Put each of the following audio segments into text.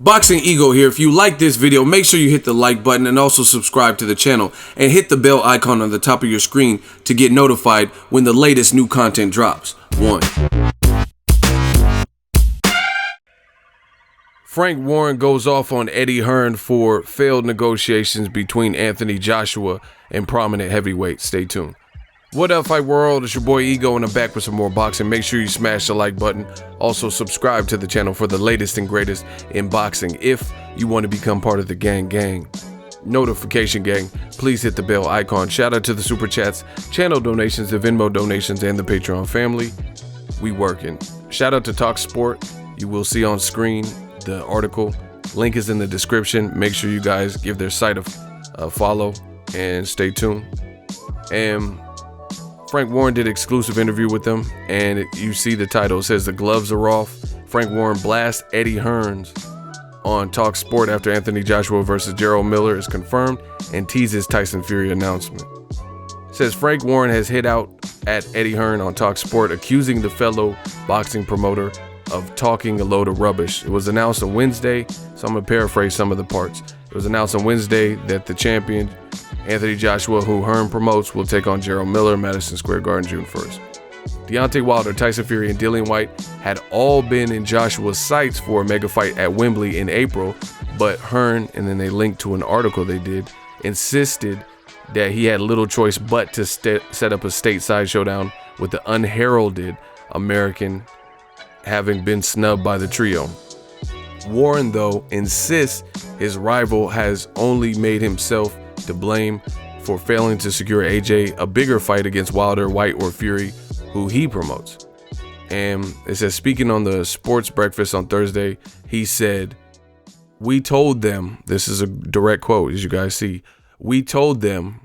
Boxingego here. If you like this video, make sure you hit the like button and also subscribe to the channel and hit the bell icon on the top of your screen to get notified when the latest new content drops. 1. Frank Warren goes off on Eddie Hearn for failed negotiations between Anthony Joshua and prominent heavyweights. Stay tuned. What up, Fight World? It's your boy Ego, and I'm back with some more boxing. Make sure you smash the like button. Also, subscribe to the channel for the latest and greatest in boxing. If you want to become part of the gang, notification gang, please hit the bell icon. Shout out to the super chats, channel donations, the Venmo donations, and the Patreon family. We working. Shout out to Talk Sport. You will see on screen the article. Link is in the description. Make sure you guys give their site a follow and stay tuned. And Frank Warren did an exclusive interview with them, and you see the title. It says the gloves are off. Frank Warren blasts Eddie Hearn on Talk Sport after Anthony Joshua versus Gerald Miller is confirmed, and teases Tyson Fury announcement. It says Frank Warren has hit out at Eddie Hearn on Talk Sport, accusing the fellow boxing promoter of talking a load of rubbish. It was announced on Wednesday, so I'm going to paraphrase some of the parts. It was announced on Wednesday that the champion, Anthony Joshua, who Hearn promotes, will take on Gerald Miller, Madison Square Garden, June 1st. Deontay Wilder, Tyson Fury, and Dillian Whyte had all been in Joshua's sights for a mega fight at Wembley in April, but Hearn, and then they linked to an article they did, insisted that he had little choice but to set up a stateside showdown with the unheralded American, having been snubbed by the trio. Warren, though, insists his rival has only made himself to blame for failing to secure AJ a bigger fight against Wilder, Whyte, or Fury, who he promotes. And it says, speaking on the sports breakfast on Thursday, he said, "We told them," this is a direct quote, as you guys see, "we told them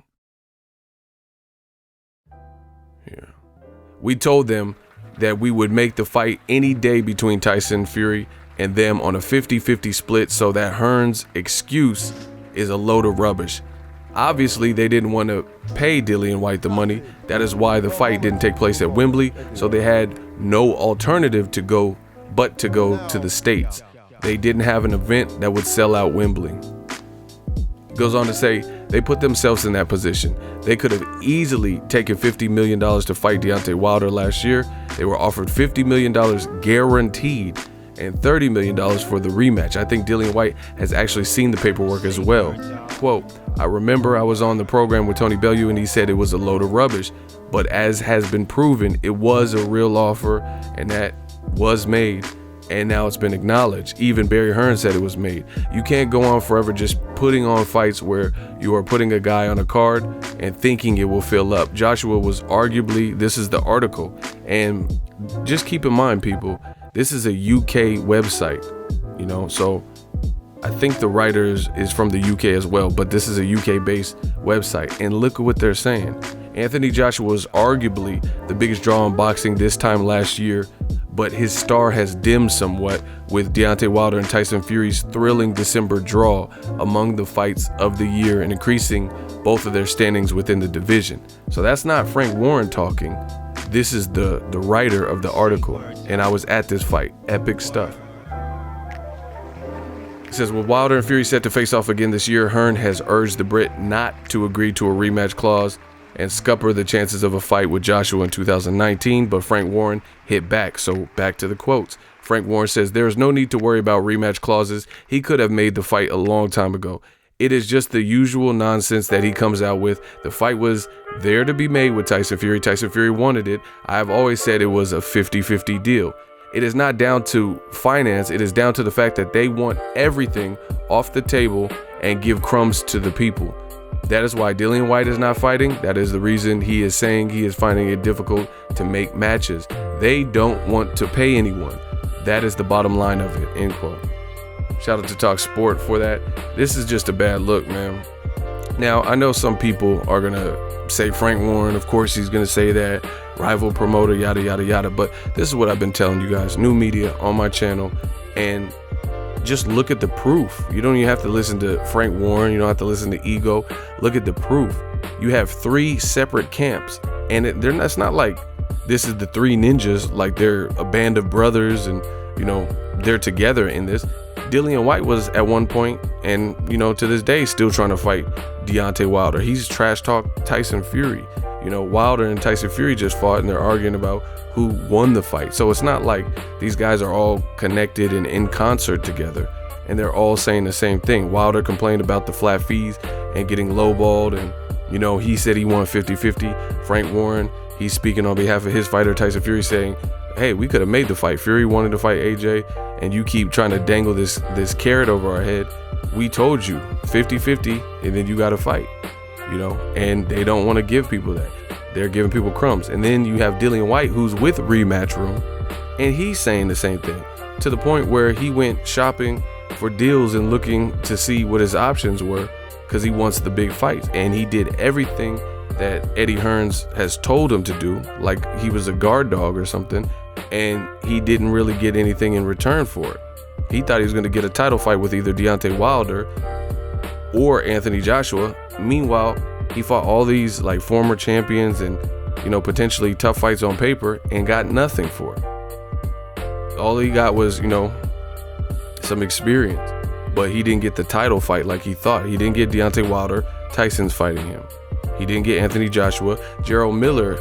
that we would make the fight any day between Tyson Fury and them on a 50-50 split, so that Hearn's excuse is a load of rubbish." Obviously, they didn't want to pay Dillian Whyte the money. That is why the fight didn't take place at Wembley, so they had no alternative to go but to go to the States. They didn't have an event that would sell out Wembley. Goes on to say, they put themselves in that position. They could have easily taken $50 million to fight Deontay Wilder last year. They were offered $50 million guaranteed and $30 million for the rematch. I think Dillian Whyte has actually seen the paperwork as well. Quote, "I remember I was on the program with Tony Bellew and he said it was a load of rubbish, but as has been proven, it was a real offer and that was made, and now it's been acknowledged. Even Barry Hearn said it was made. You can't go on forever just putting on fights where you are putting a guy on a card and thinking it will fill up." Joshua was arguably, this is the article, and just keep in mind, people, this is a UK website, you know, so I think the writer is from the UK as well, but this is a UK-based website, and look at what they're saying. Anthony Joshua was arguably the biggest draw in boxing this time last year, but his star has dimmed somewhat with Deontay Wilder and Tyson Fury's thrilling December draw among the fights of the year and increasing both of their standings within the division. So that's not Frank Warren talking. This is the writer of the article, and I was at this fight. Epic stuff. It says, with Wilder and Fury set to face off again this year, Hearn has urged the Brit not to agree to a rematch clause and scupper the chances of a fight with Joshua in 2019, but Frank Warren hit back. So back to the quotes. Frank Warren says, "There is no need to worry about rematch clauses. He could have made the fight a long time ago. It is just the usual nonsense that he comes out with. The fight was there to be made with Tyson Fury. Tyson Fury wanted it. I have always said it was a 50-50 deal. It is not down to finance. It is down to the fact that they want everything off the table and give crumbs to the people. That is why Dillian Whyte is not fighting. That is the reason he is saying he is finding it difficult to make matches. They don't want to pay anyone. That is the bottom line of it," end quote. Shout out to Talk Sport for that. This is just a bad look, man. Now, I know some people are going to say Frank Warren, of course he's going to say that, rival promoter, yada, yada, yada. But this is what I've been telling you guys, new media on my channel, and just look at the proof. You don't even have to listen to Frank Warren. You don't have to listen to Ego. Look at the proof. You have 3 separate camps, and it's not like this is the 3 ninjas, like they're a band of brothers and, you know, they're together in this. Dillian White was at one point, and to this day, still trying to fight Deontay Wilder. He's trash talk Tyson Fury. Wilder and Tyson Fury just fought, and they're arguing about who won the fight. So it's not like these guys are all connected and in concert together, and they're all saying the same thing. Wilder complained about the flat fees and getting lowballed, and he said he won 50-50. Frank Warren, he's speaking on behalf of his fighter Tyson Fury, saying, hey, we could have made the fight. Fury wanted to fight AJ, and you keep trying to dangle this carrot over our head. We told you 50-50, and then you got to fight, and they don't want to give people that. They're giving people crumbs. And then you have Dillian White, who's with Rematch Room, and he's saying the same thing, to the point where he went shopping for deals and looking to see what his options were, because he wants the big fights. And he did everything that Eddie Hearns has told him to do, like he was a guard dog or something, and he didn't really get anything in return for it. He thought he was going to get a title fight with either Deontay Wilder or Anthony Joshua. Meanwhile, he fought all these like former champions and potentially tough fights on paper and got nothing for it. All he got was some experience, but he didn't get the title fight like he thought. He didn't get Deontay Wilder. Tyson's fighting him. He didn't get Anthony Joshua. Gerald Miller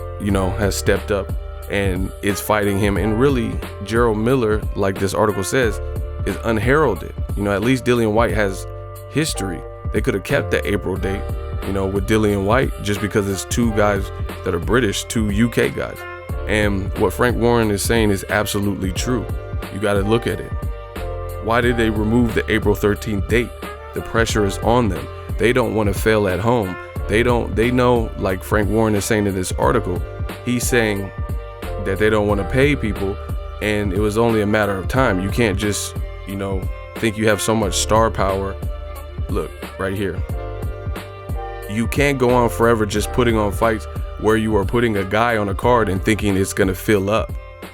has stepped up and is fighting him. And really, Gerald Miller, like this article says, is unheralded. At least Dillian White has history. They could have kept the April date, with Dillian White, just because it's two guys that are British, two UK guys. And what Frank Warren is saying is absolutely true. You got to look at it. Why did they remove the April 13th date? The pressure is on them. They don't want to fail at home. They know, like Frank Warren is saying in this article, he's saying that they don't want to pay people, and it was only a matter of time. You can't just, think you have so much star power. Look, right here. You can't go on forever just putting on fights where you are putting a guy on a card and thinking it's going to fill up.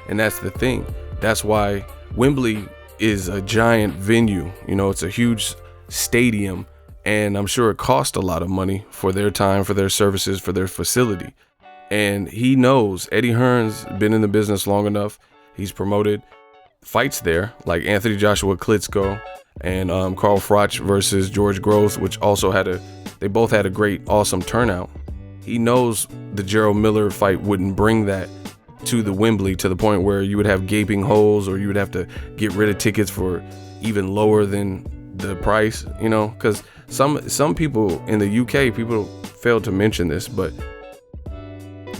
And that's the thing. That's why Wembley is a giant venue. It's a huge stadium, and I'm sure it cost a lot of money for their time, for their services, for their facility. And he knows, Eddie Hearns been in the business long enough. He's promoted fights there, like Anthony Joshua Klitschko and Carl Froch versus George Groves, which also they both had a great, awesome turnout. He knows the Gerald Miller fight wouldn't bring that to the Wembley, to the point where you would have gaping holes, or you would have to get rid of tickets for even lower than the price, because some people in the UK, people fail to mention this, but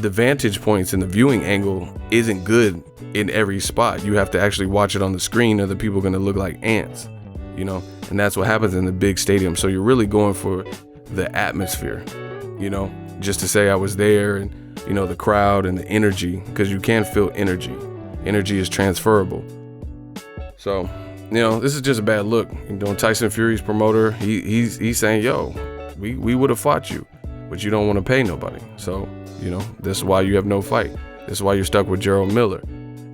the vantage points and the viewing angle isn't good in every spot. You have to actually watch it on the screen, or the people are going to look like ants, and that's what happens in the big stadium. So you're really going for the atmosphere, just to say I was there, and the crowd and the energy, because you can feel energy. Energy is transferable. So, this is just a bad look. Tyson Fury's promoter, he's saying, yo, we would have fought you, but you don't want to pay nobody. So, this is why you have no fight. This is why you're stuck with Gerald Miller.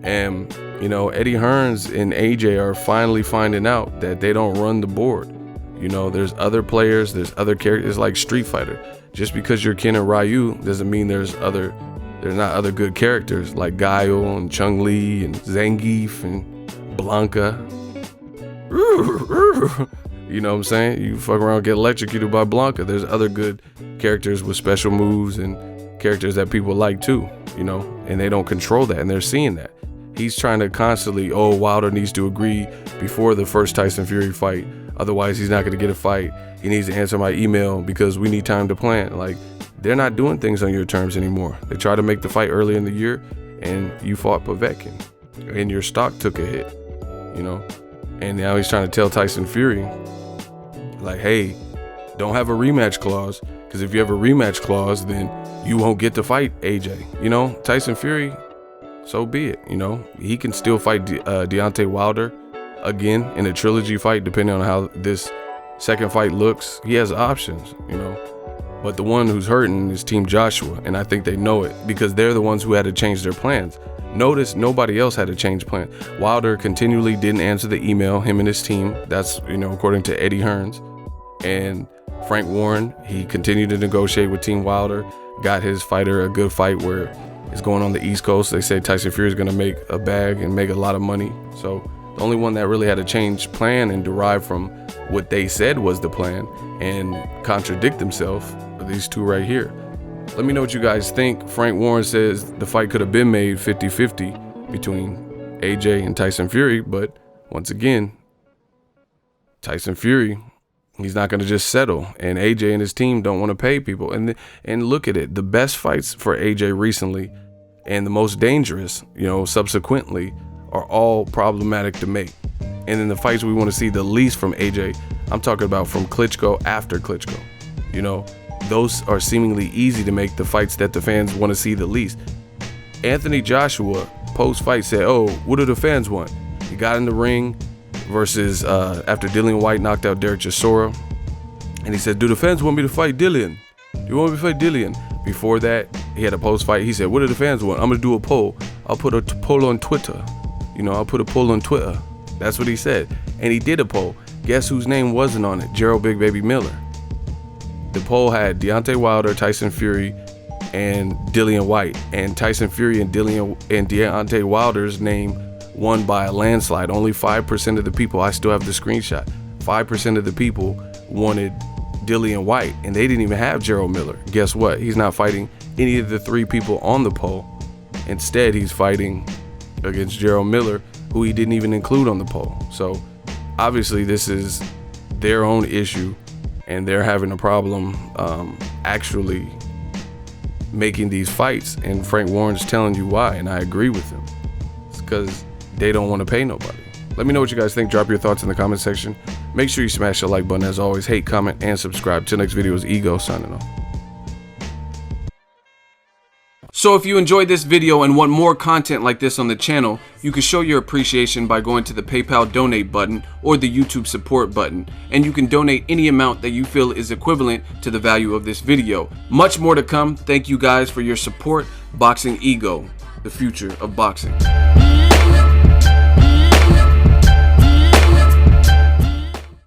And, Eddie Hearns and AJ are finally finding out that they don't run the board. There's other players, there's other characters, like Street Fighter. Just because you're Ken and Ryu doesn't mean there's not other good characters like Guile and Chun-Li and Zangief and Blanca. You know what I'm saying? You fuck around and get electrocuted by Blanca. There's other good characters with special moves and characters that people like too, and they don't control that, and they're seeing that. He's trying to constantly, Wilder needs to agree before the first Tyson Fury fight. Otherwise, he's not going to get a fight. He needs to answer my email because we need time to plan. Like, they're not doing things on your terms anymore. They tried to make the fight early in the year, and you fought Povetkin, and your stock took a hit, And now he's trying to tell Tyson Fury, like, hey, don't have a rematch clause, because if you have a rematch clause, then you won't get to fight AJ. Tyson Fury, so be it. He can still fight Deontay Wilder again in a trilogy fight, depending on how this second fight looks. He has options, but the one who's hurting is Team Joshua, and I think they know it, because they're the ones who had to change their plans. Notice nobody else had to change plan. Wilder continually didn't answer the email, him and his team. That's, according to Eddie Hearns. And Frank Warren, he continued to negotiate with Team Wilder, got his fighter a good fight where it's going on the East Coast. They say Tyson Fury is going to make a bag and make a lot of money. So The only one that really had to change plan and derive from what they said was the plan and contradict themselves are these two right here. Let me know what you guys think. Frank Warren says the fight could have been made 50-50 between AJ and Tyson Fury, but once again, Tyson Fury, he's not going to just settle, and AJ and his team don't want to pay people. And look at it, the best fights for AJ recently and the most dangerous, subsequently, are all problematic to make. And then the fights we want to see the least from AJ, I'm talking about from Klitschko after Klitschko. Those are seemingly easy to make, the fights that the fans want to see the least. Anthony Joshua, post-fight, said, "Oh, what do the fans want?" He got in the ring versus after Dillian White knocked out Derek Chisora, and he said, "Do the fans want me to fight Dillian? Do you want me to fight Dillian?" Before that, he had a post-fight. He said, "What do the fans want? I'm gonna do a poll. I'll put a poll on Twitter. I'll put a poll on Twitter." That's what he said, and he did a poll. Guess whose name wasn't on it? Gerald Big Baby Miller. The poll had Deontay Wilder, Tyson Fury, and Dillian White. And Tyson Fury and Deontay Wilder's name won by a landslide. Only 5% of the people, I still have the screenshot, 5% of the people wanted Dillian White, and they didn't even have Gerald Miller. Guess what? He's not fighting any of the 3 people on the poll. Instead, he's fighting against Gerald Miller, who he didn't even include on the poll. So obviously this is their own issue, and they're having a problem actually making these fights. And Frank Warren's telling you why, and I agree with him. It's because they don't want to pay nobody. Let me know what you guys think. Drop your thoughts in the comment section. Make sure you smash the like button. As always, hate, comment, and subscribe. Till next video is Ego signing off. So if you enjoyed this video and want more content like this on the channel, you can show your appreciation by going to the PayPal donate button or the YouTube support button, and you can donate any amount that you feel is equivalent to the value of this video. Much more to come. Thank you guys for your support. Boxingego, the future of boxing.